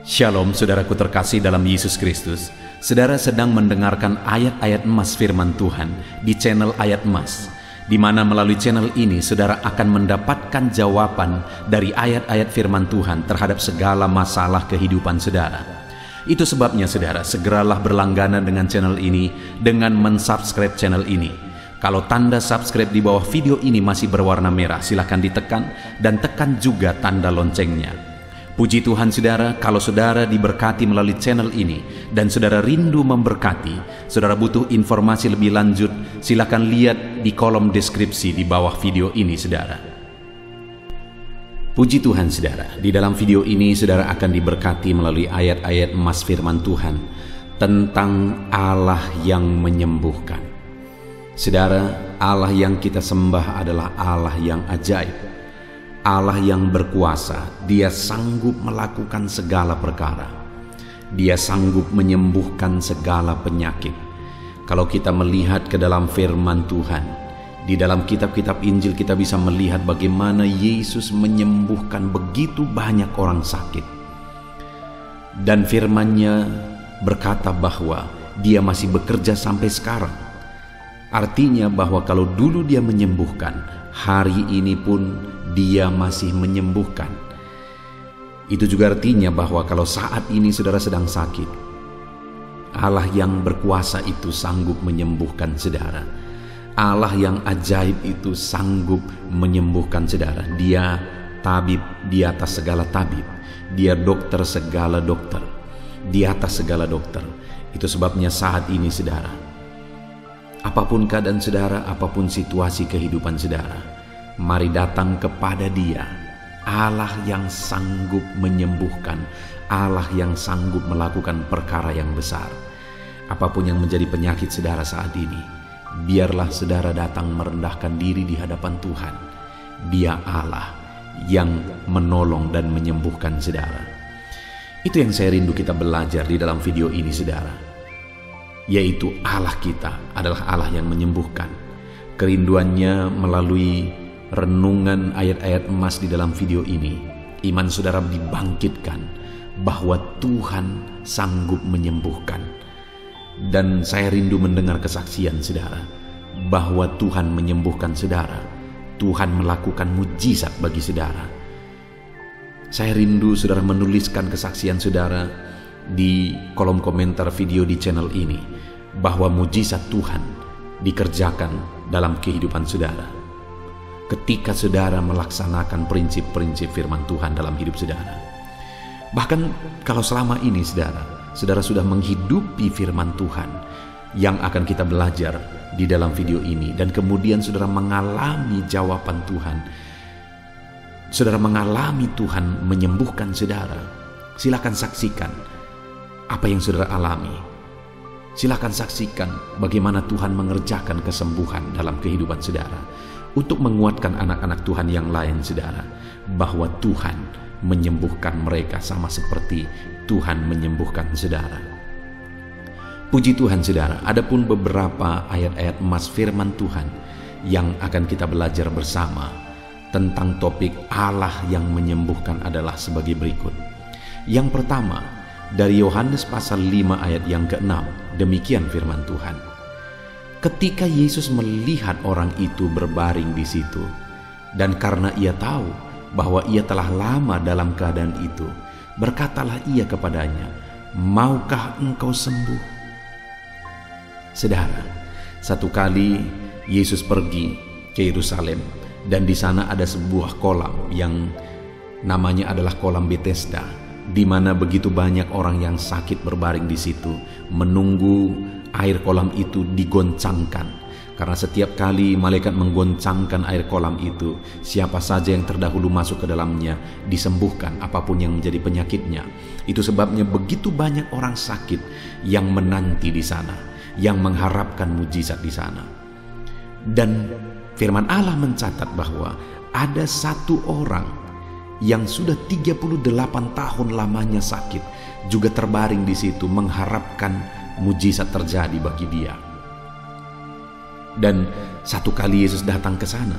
Shalom saudaraku terkasih dalam Yesus Kristus. Saudara sedang mendengarkan ayat-ayat emas firman Tuhan di channel Ayat Emas, di mana melalui channel ini saudara akan mendapatkan jawaban dari ayat-ayat firman Tuhan terhadap segala masalah kehidupan saudara. Itu sebabnya saudara segeralah berlangganan dengan channel ini dengan mensubscribe channel ini. Kalau tanda subscribe di bawah video ini masih berwarna merah, silakan ditekan dan tekan juga tanda loncengnya. Puji Tuhan saudara, kalau saudara diberkati melalui channel ini dan saudara rindu memberkati, saudara butuh informasi lebih lanjut, silakan lihat di kolom deskripsi di bawah video ini saudara. Puji Tuhan saudara, di dalam video ini saudara akan diberkati melalui ayat-ayat emas firman Tuhan tentang Allah yang menyembuhkan. Saudara, Allah yang kita sembah adalah Allah yang ajaib, Allah yang berkuasa. Dia sanggup melakukan segala perkara. Dia sanggup menyembuhkan segala penyakit. Kalau kita melihat ke dalam firman Tuhan, di dalam kitab-kitab Injil kita bisa melihat bagaimana Yesus menyembuhkan begitu banyak orang sakit. Dan firman-Nya berkata bahwa Dia masih bekerja sampai sekarang. Artinya bahwa kalau dulu Dia menyembuhkan, hari ini pun Dia masih menyembuhkan. Itu juga artinya bahwa kalau saat ini saudara sedang sakit, Allah yang berkuasa itu sanggup menyembuhkan saudara. Allah yang ajaib itu sanggup menyembuhkan saudara. Dia tabib di atas segala tabib. Dia dokter segala dokter. Di atas segala dokter. Itu sebabnya saat ini saudara, apapun keadaan saudara, apapun situasi kehidupan saudara, mari datang kepada Dia, Allah yang sanggup menyembuhkan, Allah yang sanggup melakukan perkara yang besar. Apapun yang menjadi penyakit saudara saat ini, biarlah saudara datang merendahkan diri di hadapan Tuhan. Dia Allah yang menolong dan menyembuhkan saudara. Itu yang saya rindu kita belajar di dalam video ini saudara, yaitu Allah kita adalah Allah yang menyembuhkan. Kerinduannya melalui renungan ayat-ayat emas di dalam video ini, iman saudara dibangkitkan bahwa Tuhan sanggup menyembuhkan. Dan saya rindu mendengar kesaksian saudara bahwa Tuhan menyembuhkan saudara. Tuhan melakukan mujizat bagi saudara. Saya rindu saudara menuliskan kesaksian saudara di kolom komentar video di channel ini bahwa mujizat Tuhan dikerjakan dalam kehidupan saudara ketika saudara melaksanakan prinsip-prinsip firman Tuhan dalam hidup saudara. Bahkan kalau selama ini saudara sudah menghidupi firman Tuhan yang akan kita belajar di dalam video ini, dan kemudian saudara mengalami jawaban Tuhan, saudara mengalami Tuhan menyembuhkan saudara, silakan saksikan apa yang saudara alami. Silakan saksikan bagaimana Tuhan mengerjakan kesembuhan dalam kehidupan saudara, untuk menguatkan anak-anak Tuhan yang lain saudara, bahwa Tuhan menyembuhkan mereka sama seperti Tuhan menyembuhkan saudara. Puji Tuhan saudara, adapun beberapa ayat-ayat emas firman Tuhan yang akan kita belajar bersama tentang topik Allah yang menyembuhkan adalah sebagai berikut. Yang pertama, dari Yohanes pasal 5 ayat yang ke-6, demikian firman Tuhan. Ketika Yesus melihat orang itu berbaring di situ, dan karena ia tahu bahwa ia telah lama dalam keadaan itu, berkatalah ia kepadanya, "Maukah engkau sembuh?" Saudara, satu kali Yesus pergi ke Yerusalem, dan di sana ada sebuah kolam yang namanya adalah kolam Bethesda, di mana begitu banyak orang yang sakit berbaring di situ, menunggu air kolam itu digoncangkan. Karena setiap kali malaikat menggoncangkan air kolam itu, siapa saja yang terdahulu masuk ke dalamnya disembuhkan apapun yang menjadi penyakitnya. Itu sebabnya begitu banyak orang sakit yang menanti di sana, yang mengharapkan mujizat di sana. Dan firman Allah mencatat bahwa ada satu orang yang sudah 38 tahun lamanya sakit, juga terbaring di situ mengharapkan mujizat terjadi bagi dia. Dan satu kali Yesus datang ke sana,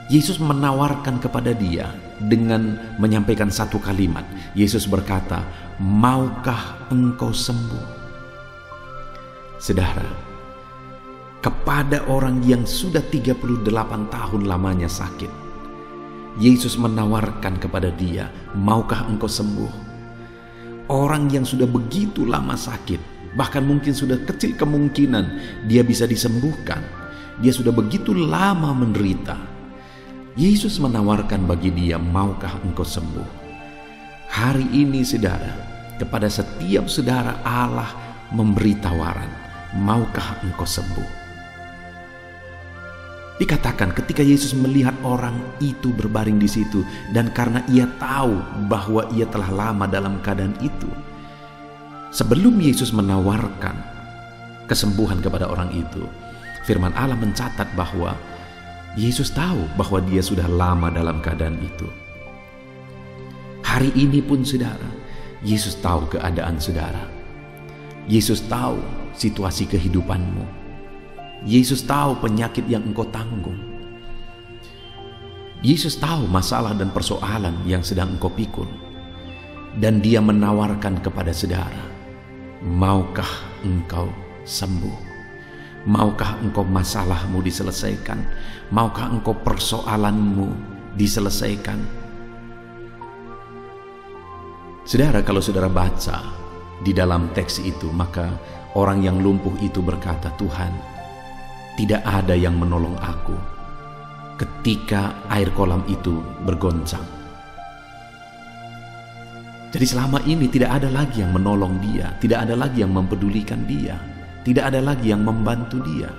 Yesus menawarkan kepada dia dengan menyampaikan satu kalimat. Yesus berkata, "Maukah engkau sembuh?" Saudara, kepada orang yang sudah 38 tahun lamanya sakit, Yesus menawarkan kepada dia, "Maukah engkau sembuh?" Orang yang sudah begitu lama sakit, bahkan mungkin sudah kecil kemungkinan dia bisa disembuhkan. Dia sudah begitu lama menderita. Yesus menawarkan bagi dia, "Maukah engkau sembuh?" Hari ini saudara, kepada setiap saudara Allah memberi tawaran, "Maukah engkau sembuh?" Dikatakan ketika Yesus melihat orang itu berbaring di situ, dan karena ia tahu bahwa ia telah lama dalam keadaan itu, sebelum Yesus menawarkan kesembuhan kepada orang itu, firman Allah mencatat bahwa Yesus tahu bahwa dia sudah lama dalam keadaan itu. Hari ini pun saudara, Yesus tahu keadaan saudara. Yesus tahu situasi kehidupanmu. Yesus tahu penyakit yang engkau tanggung. Yesus tahu masalah dan persoalan yang sedang engkau pikul. Dan dia menawarkan kepada saudara, "Maukah engkau sembuh? Maukah engkau masalahmu diselesaikan? Maukah engkau persoalanmu diselesaikan?" Saudara, kalau saudara baca di dalam teks itu, maka orang yang lumpuh itu berkata, "Tuhan, tidak ada yang menolong aku ketika air kolam itu bergoncang." Jadi selama ini tidak ada lagi yang menolong dia, tidak ada lagi yang mempedulikan dia, tidak ada lagi yang membantu dia.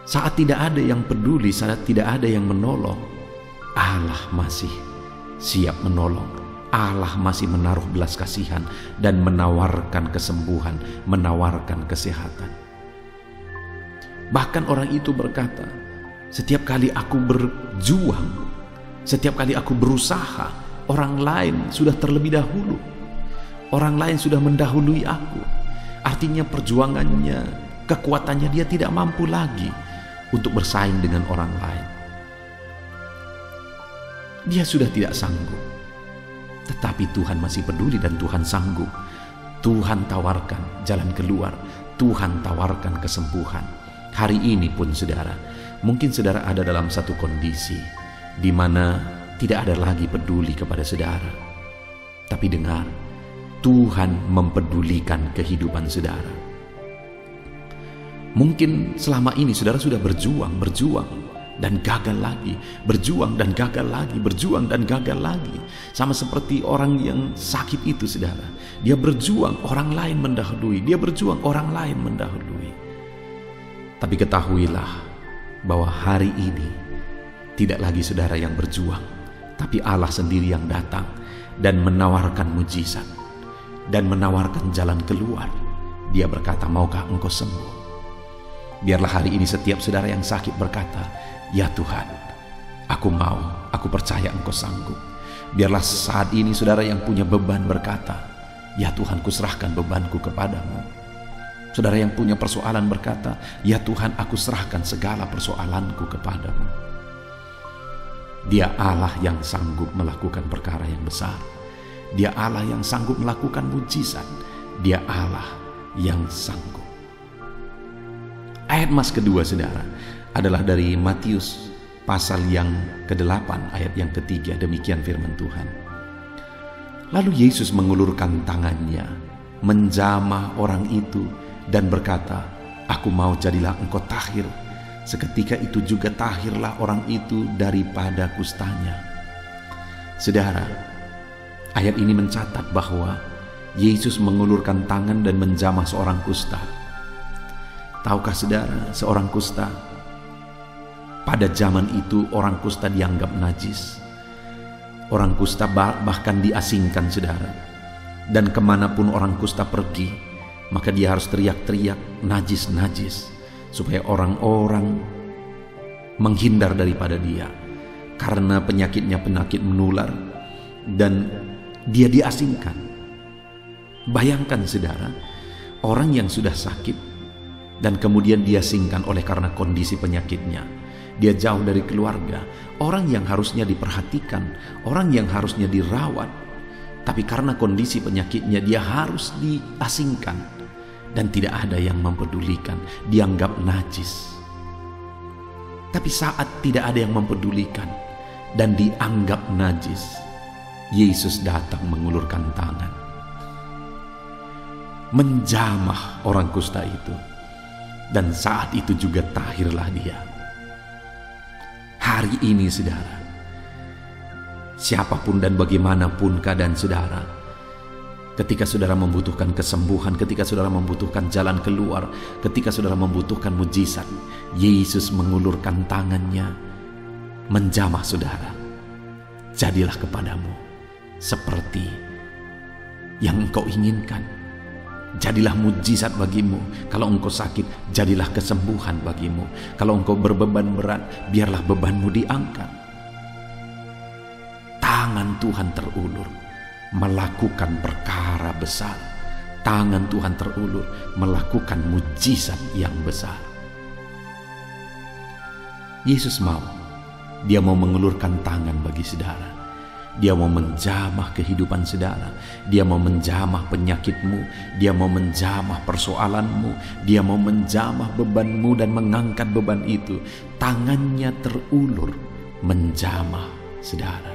Saat tidak ada yang peduli, saat tidak ada yang menolong, Allah masih siap menolong. Allah masih menaruh belas kasihan dan menawarkan kesembuhan, menawarkan kesehatan. Bahkan orang itu berkata, "Setiap kali aku berjuang, setiap kali aku berusaha, orang lain sudah terlebih dahulu. Orang lain sudah mendahului aku." Artinya perjuangannya, kekuatannya dia tidak mampu lagi untuk bersaing dengan orang lain. Dia sudah tidak sanggup. Tetapi Tuhan masih peduli dan Tuhan sanggup. Tuhan tawarkan jalan keluar. Tuhan tawarkan kesembuhan. Hari ini pun saudara, mungkin saudara ada dalam satu kondisi di mana tidak ada lagi peduli kepada saudara. Tapi dengar, Tuhan mempedulikan kehidupan saudara. Mungkin selama ini saudara sudah berjuang dan gagal lagi, berjuang dan gagal lagi, berjuang dan gagal lagi. Sama seperti orang yang sakit itu saudara. Dia berjuang, orang lain mendahului. Dia berjuang, orang lain mendahului. Tapi ketahuilah bahwa hari ini tidak lagi saudara yang berjuang, tapi Allah sendiri yang datang dan menawarkan mujizat dan menawarkan jalan keluar. Dia berkata, "Maukah engkau sembuh?" Biarlah hari ini setiap saudara yang sakit berkata, "Ya Tuhan, aku mau, aku percaya engkau sanggup." Biarlah saat ini saudara yang punya beban berkata, "Ya Tuhan, kuserahkan bebanku kepadamu." Saudara yang punya persoalan berkata, "Ya Tuhan, aku serahkan segala persoalanku kepadamu." Dia Allah yang sanggup melakukan perkara yang besar. Dia Allah yang sanggup melakukan mujizat. Dia Allah yang sanggup. Ayat mas kedua saudara adalah dari Matius pasal yang ke-8 ayat yang ke-3. Demikian firman Tuhan. Lalu Yesus mengulurkan tangannya, menjamah orang itu dan berkata, "Aku mau jadilah engkau tahir." Seketika itu juga tahirlah orang itu daripada kustanya. Saudara, ayat ini mencatat bahwa Yesus mengulurkan tangan dan menjamah seorang kusta. Tahukah saudara, seorang kusta? Pada zaman itu orang kusta dianggap najis. Orang kusta bahkan diasingkan saudara. Dan kemanapun orang kusta pergi, maka dia harus teriak-teriak, "Najis, najis." Supaya orang-orang menghindar daripada dia. Karena penyakitnya penyakit menular. Dan dia diasingkan. Bayangkan saudara, orang yang sudah sakit dan kemudian diasingkan oleh karena kondisi penyakitnya. dia jauh dari keluarga, orang yang harusnya diperhatikan, orang yang harusnya dirawat. Tapi karena kondisi penyakitnya dia harus diasingkan dan tidak ada yang mempedulikan, dianggap najis. Tapi saat tidak ada yang mempedulikan dan dianggap najis, Yesus datang mengulurkan tangan, menjamah orang kusta itu, dan saat itu juga tahirlah dia. Hari ini saudara, siapapun dan bagaimanapun keadaan saudara, ketika saudara membutuhkan kesembuhan, ketika saudara membutuhkan jalan keluar, ketika saudara membutuhkan mujizat, Yesus mengulurkan tangannya, menjamah saudara. Jadilah kepadamu seperti yang engkau inginkan. Jadilah mujizat bagimu. Kalau engkau sakit, jadilah kesembuhan bagimu. Kalau engkau berbeban berat, biarlah bebanmu diangkat. Tangan Tuhan terulur melakukan perkara besar. Tangan Tuhan terulur melakukan mujizat yang besar. Yesus mau, dia mau mengulurkan tangan bagi saudara. Dia mau menjamah kehidupan saudara. Dia mau menjamah penyakitmu. Dia mau menjamah persoalanmu. Dia mau menjamah bebanmu dan mengangkat beban itu. Tangannya terulur menjamah saudara.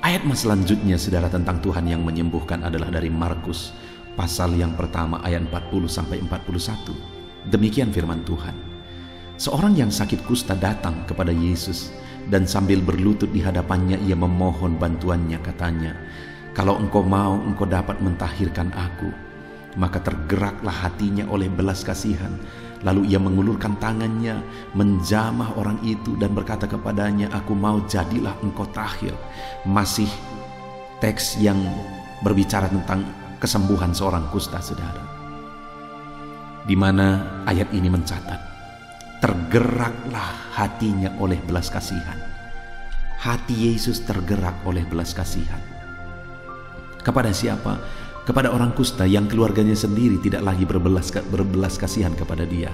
Ayat selanjutnya saudara tentang Tuhan yang menyembuhkan adalah dari Markus pasal yang pertama ayat 40-41. Demikian firman Tuhan. Seorang yang sakit kusta datang kepada Yesus dan sambil berlutut di hadapannya ia memohon bantuannya, katanya, "Kalau engkau mau, engkau dapat mentahirkan aku." Maka tergeraklah hatinya oleh belas kasihan. Lalu ia mengulurkan tangannya, menjamah orang itu dan berkata kepadanya, "Aku mau, jadilah engkau tahir." Masih teks yang berbicara tentang kesembuhan seorang kusta saudara, di mana ayat ini mencatat, tergeraklah hatinya oleh belas kasihan. Hati Yesus tergerak oleh belas kasihan. Kepada siapa? Kepada orang kusta yang keluarganya sendiri tidak lagi berbelas kasihan kepada dia.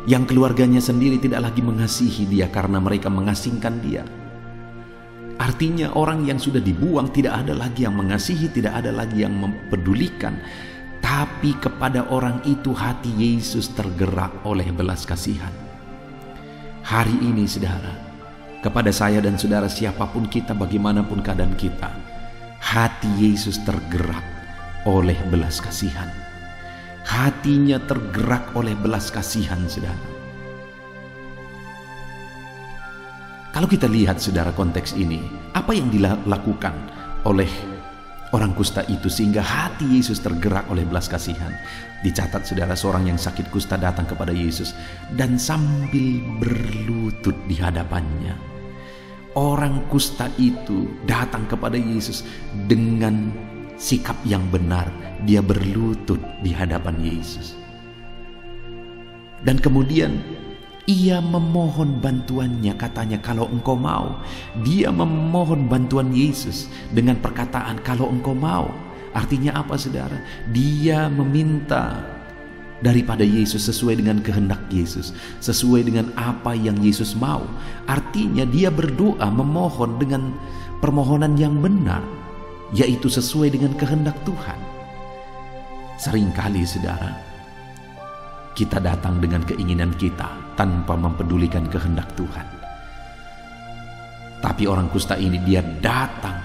Yang keluarganya sendiri tidak lagi mengasihi dia karena mereka mengasingkan dia. Artinya orang yang sudah dibuang tidak ada lagi yang mengasihi, tidak ada lagi yang mempedulikan. Tapi kepada orang itu hati Yesus tergerak oleh belas kasihan. Hari ini saudara, kepada saya dan saudara siapapun kita, bagaimanapun keadaan kita, hati Yesus tergerak oleh belas kasihan. Hatinya tergerak oleh belas kasihan saudara. Kalau kita lihat saudara konteks ini, apa yang dilakukan oleh orang kusta itu sehingga hati Yesus tergerak oleh belas kasihan? Dicatat saudara, seorang yang sakit kusta datang kepada Yesus dan sambil berlutut di hadapannya. Orang kusta itu datang kepada Yesus dengan sikap yang benar. Dia berlutut di hadapan Yesus. Dan kemudian ia memohon bantuannya, katanya, "Kalau engkau mau." Dia memohon bantuan Yesus dengan perkataan "kalau engkau mau." Artinya apa saudara? Dia meminta daripada Yesus sesuai dengan kehendak Yesus, sesuai dengan apa yang Yesus mau. Artinya dia berdoa, memohon dengan permohonan yang benar, yaitu sesuai dengan kehendak Tuhan. Seringkali saudara, kita datang dengan keinginan kita tanpa mempedulikan kehendak Tuhan. Tapi orang kusta ini dia datang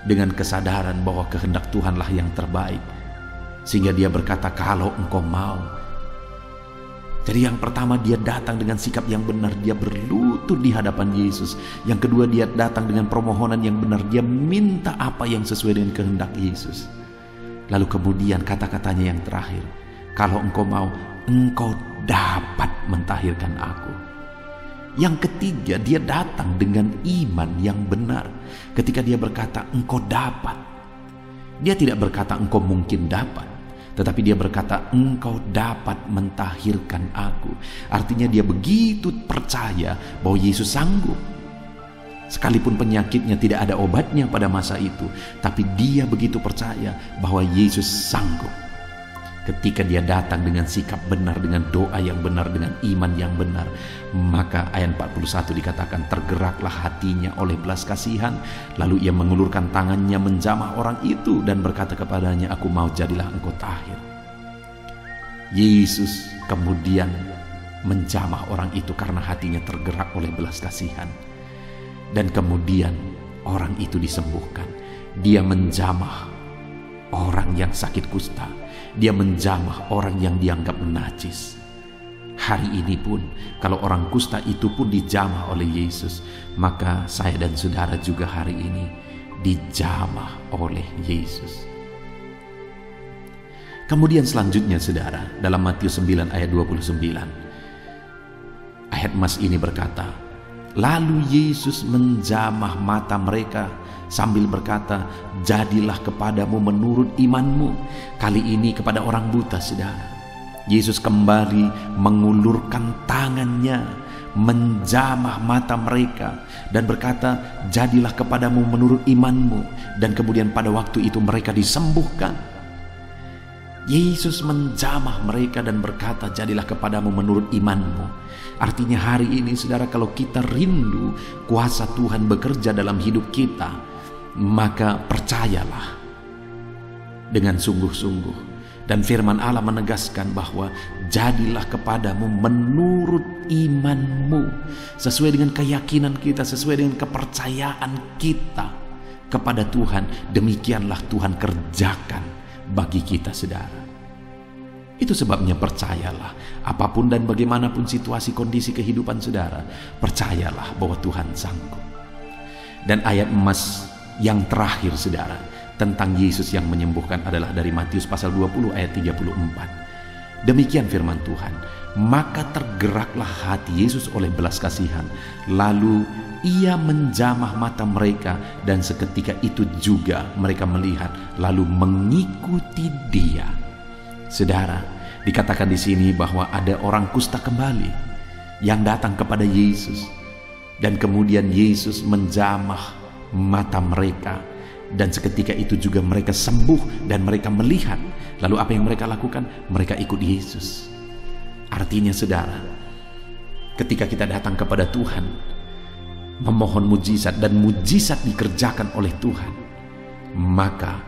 dengan kesadaran bahwa kehendak Tuhanlah yang terbaik. Sehingga dia berkata, "Kalau engkau mau." Jadi yang pertama dia datang dengan sikap yang benar, dia berlutut di hadapan Yesus. Yang kedua dia datang dengan permohonan yang benar, dia minta apa yang sesuai dengan kehendak Yesus. Lalu kemudian kata-katanya yang terakhir, "Kalau engkau mau, engkau dapat mentahirkan aku." Yang ketiga, dia datang dengan iman yang benar. Ketika dia berkata engkau dapat, dia tidak berkata engkau mungkin dapat, tetapi dia berkata engkau dapat mentahirkan aku. Artinya dia begitu percaya bahwa Yesus sanggup. Sekalipun penyakitnya tidak ada obatnya pada masa itu, tapi dia begitu percaya bahwa Yesus sanggup. Ketika dia datang dengan sikap benar, dengan doa yang benar, dengan iman yang benar, maka ayat 41 dikatakan tergeraklah hatinya oleh belas kasihan, lalu ia mengulurkan tangannya menjamah orang itu dan berkata kepadanya, aku mau jadilah engkau tahir. Yesus kemudian menjamah orang itu karena hatinya tergerak oleh belas kasihan, dan kemudian orang itu disembuhkan. Dia menjamah orang yang sakit kusta, dia menjamah orang yang dianggap najis. Hari ini pun kalau orang kusta itu pun dijamah oleh Yesus, maka saya dan saudara juga hari ini dijamah oleh Yesus. Kemudian selanjutnya saudara, dalam Matius 9 ayat 29, ayat emas ini berkata, lalu Yesus menjamah mata mereka sambil berkata, jadilah kepadamu menurut imanmu. Kali ini kepada orang buta saudara, Yesus kembali mengulurkan tangannya, menjamah mata mereka dan berkata, jadilah kepadamu menurut imanmu. Dan kemudian pada waktu itu mereka disembuhkan. Yesus menjamah mereka dan berkata, jadilah kepadamu menurut imanmu. Artinya hari ini saudara, kalau kita rindu kuasa Tuhan bekerja dalam hidup kita, maka percayalah dengan sungguh-sungguh. Dan firman Allah menegaskan bahwa jadilah kepadamu menurut imanmu, sesuai dengan keyakinan kita, sesuai dengan kepercayaan kita kepada Tuhan. Demikianlah Tuhan kerjakan bagi kita saudara. Itu sebabnya percayalah, apapun dan bagaimanapun situasi kondisi kehidupan saudara, percayalah bahwa Tuhan sanggup. Dan ayat emas yang terakhir saudara tentang Yesus yang menyembuhkan adalah dari Matius pasal 20 ayat 34. Demikian firman Tuhan, maka tergeraklah hati Yesus oleh belas kasihan, lalu ia menjamah mata mereka, dan seketika itu juga mereka melihat lalu mengikuti dia. Saudara, dikatakan di sini bahwa ada orang kusta kembali yang datang kepada Yesus, dan kemudian Yesus menjamah mata mereka, dan seketika itu juga mereka sembuh dan mereka melihat. Lalu apa yang mereka lakukan? Mereka ikut Yesus. Artinya saudara, ketika kita datang kepada Tuhan memohon mujizat dan mujizat dikerjakan oleh Tuhan, maka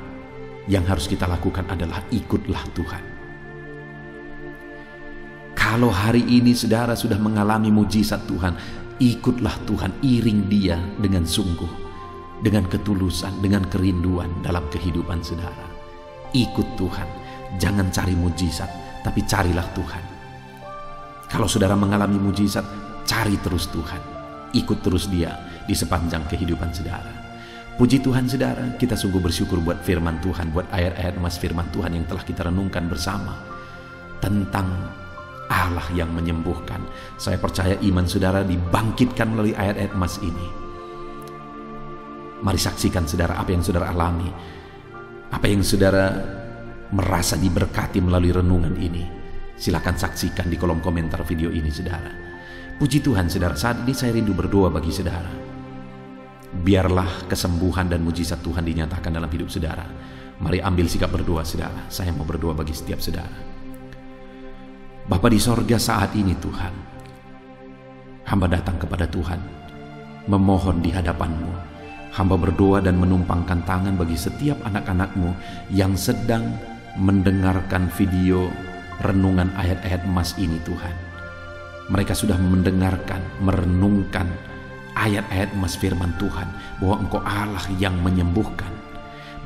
yang harus kita lakukan adalah ikutlah Tuhan. Kalau hari ini saudara sudah mengalami mujizat Tuhan, ikutlah Tuhan, iring dia dengan sungguh, dengan ketulusan, dengan kerinduan dalam kehidupan saudara. Ikut Tuhan, jangan cari mujizat, tapi carilah Tuhan. Kalau saudara mengalami mujizat, cari terus Tuhan, ikut terus dia di sepanjang kehidupan saudara. Puji Tuhan saudara, kita sungguh bersyukur buat firman Tuhan, buat ayat-ayat emas firman Tuhan yang telah kita renungkan bersama tentang Allah yang menyembuhkan. Saya percaya iman saudara dibangkitkan melalui ayat-ayat emas ini. Mari saksikan saudara apa yang saudara alami, apa yang saudara merasa diberkati melalui renungan ini. Silakan saksikan di kolom komentar video ini saudara. Puji Tuhan saudara, saat ini saya rindu berdoa bagi saudara. Biarlah kesembuhan dan mujizat Tuhan dinyatakan dalam hidup saudara. Mari ambil sikap berdoa saudara. Saya mau berdoa bagi setiap saudara. Bapa di sorga, saat ini Tuhan, hamba datang kepada Tuhan, memohon di hadapan-Mu. Hamba berdoa dan menumpangkan tangan bagi setiap anak-anak-Mu yang sedang mendengarkan video renungan ayat-ayat emas ini Tuhan. Mereka sudah mendengarkan, merenungkan ayat-ayat emas firman Tuhan, bahwa Engkau Allah yang menyembuhkan.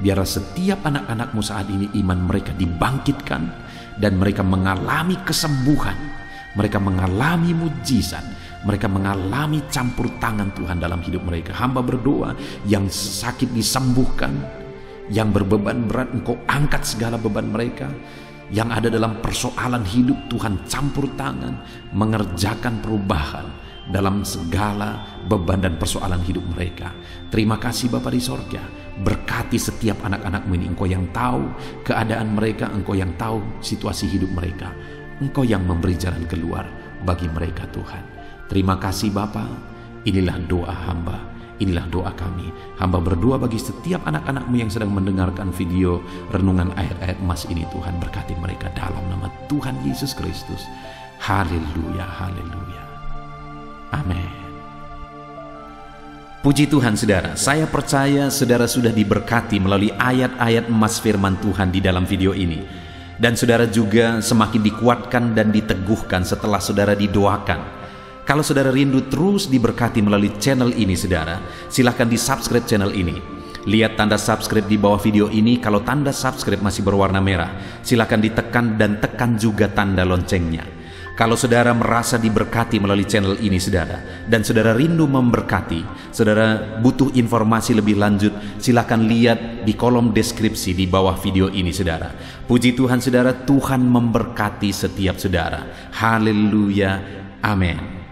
Biarlah setiap anak-anak-Mu saat ini iman mereka dibangkitkan, dan mereka mengalami kesembuhan, mereka mengalami mujizat, mereka mengalami campur tangan Tuhan dalam hidup mereka. Hamba berdoa, yang sakit disembuhkan, yang berbeban berat Engkau angkat segala beban mereka, yang ada dalam persoalan hidup Tuhan campur tangan, mengerjakan perubahan dalam segala beban dan persoalan hidup mereka. Terima kasih Bapa di sorga, berkati setiap anak-anak-Mu ini. Engkau yang tahu keadaan mereka, Engkau yang tahu situasi hidup mereka, Engkau yang memberi jalan keluar bagi mereka Tuhan. Terima kasih Bapa, inilah doa hamba Inilah doa kami. Hamba berdoa bagi setiap anak-anak-Mu yang sedang mendengarkan video renungan ayat-ayat emas ini. Tuhan, berkati mereka dalam nama Tuhan Yesus Kristus. Haleluya, haleluya. Amin. Puji Tuhan saudara, saya percaya saudara sudah diberkati melalui ayat-ayat emas firman Tuhan di dalam video ini. Dan saudara juga semakin dikuatkan dan diteguhkan setelah saudara didoakan. Kalau saudara rindu terus diberkati melalui channel ini saudara, silahkan di subscribe channel ini. Lihat tanda subscribe di bawah video ini. Kalau tanda subscribe masih berwarna merah, silahkan ditekan dan tekan juga tanda loncengnya. Kalau saudara merasa diberkati melalui channel ini saudara, dan saudara rindu memberkati, saudara butuh informasi lebih lanjut, silahkan lihat di kolom deskripsi di bawah video ini saudara. Puji Tuhan saudara, Tuhan memberkati setiap saudara. Haleluya, amin.